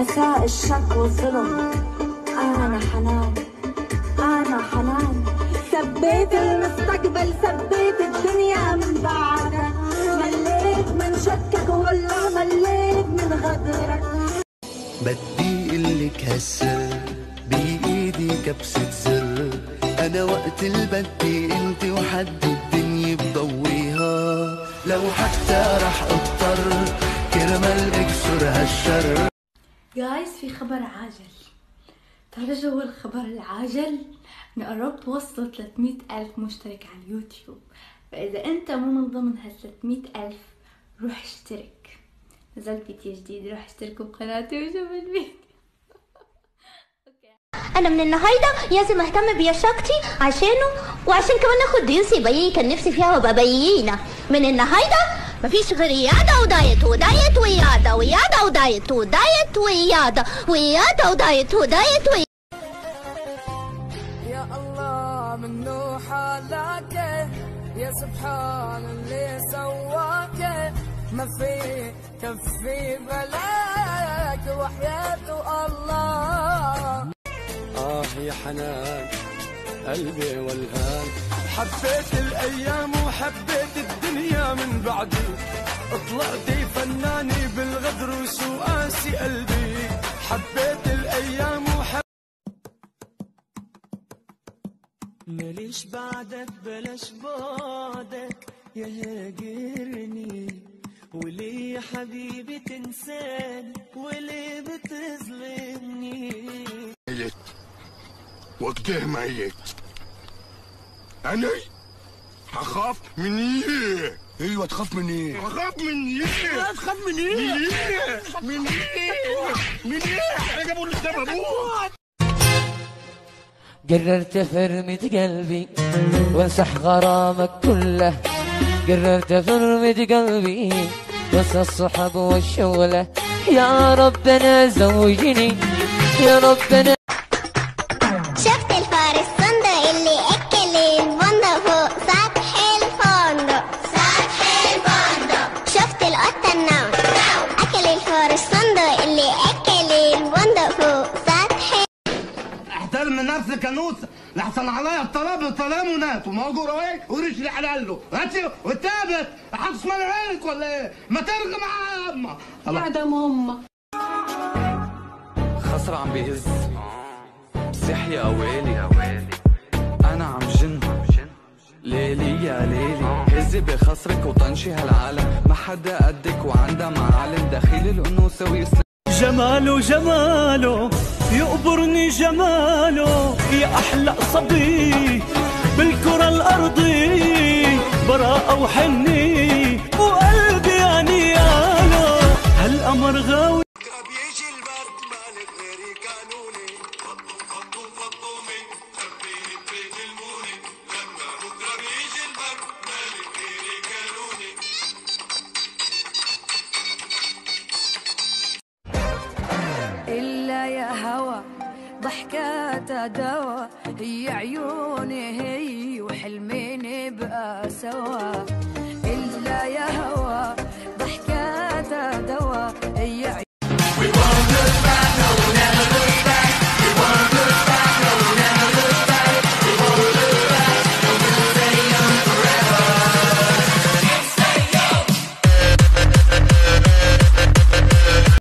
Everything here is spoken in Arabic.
مساء الشك والظلم. أنا حنان، أنا حنان، سبيت المستقبل، سبيت الدنيا من بعدك، مليت من شكك ولا مليت من غدرك. بدي قلك هالسر بإيدي كبسة زر، أنا وقت البدي انت وحد الدنيا بضويها، لو حتى رح اضطر كرمال اكسر هالشر. جايز في خبر عاجل. تعرفوا شو هو الخبر العاجل؟ اني قربت وصل 300,000 مشترك على اليوتيوب، فاذا انت مو من ضمن هال 300,000 روح اشترك. نزلت فيديو جديد، روح اشتركوا بقناتي وشوفوا الفيديو. انا من النهارده لازم اهتم بيشاكتي عشانه، وعشان كمان اخد ضيوفي بيي كان نفسي فيها وابقى بيينا. من النهارده مفيش غير رياضه ودايت ودايت ورياضه ورياضه ودايت ودايت ورياضه ورياضه ودايت ودايت يا الله منو حالك، يا سبحان اللي سواك، ما في كفي بلاك وحياة الله. يا حنان قلبي والهان، حبيت الايام وحبيت الدنيا من بعدي، طلعتي فناني بالغدر وشو قاسي قلبي، حبيت الايام ماليش بعدك بلاش بعدك يا هاجرني، وليه يا حبيبي تنساني وليه بتظلمني. وقته ميت، أنا هخاف من إيه؟ أيوة تخاف من إيه؟ هخاف من إيه؟ تخاف من إيه؟ من إيه؟ من إيه؟ من إيه؟ أنا جابوا لي السبب. قررت افرمت قلبي وامسح غرامك كله، قررت افرمت قلبي وانسى الصحب والشغله، يا ربنا زوجني يا ربنا. شفت الفار الصندوق اللي اكل البندق فوق سطح الفندق، سطح الفندق. شفت القطه النوم اكل الفار الصندوق اللي اكل البندق فوق سطح. احترم نفسك يا نوسه، لحسن عليا الطلب والطلامونات وموجود اهي ورجلي حلاله هاتي والتابت حاطس مال عينك ولا ايه؟ ما ترغي معايا يا اما. يا دم امك خصر عم بيهز صحي يا ويلي، انا عم جن ليلي يا ليلي، هزي بخصرك وطنشي هالعالم، ما حدا قدك وعندها معالم، دخيل الانوثه ويسلم جماله جماله يقبرني جماله، يا احلى صبي بالكره الارضي، براءه وحني وقلبي يا نياله، هالقمر غاوي. بيجي البرد مالك غيري قانوني، خطوا خطوا من خبيت بيت الموني، لما بكره بيجي البرد مالك غيري قانوني. إلا يا هوى ضحكاتها دوا، هي عيوني هي وحلمي نبقى سوا. إلا يا هوى ضحكاتها دوا، هي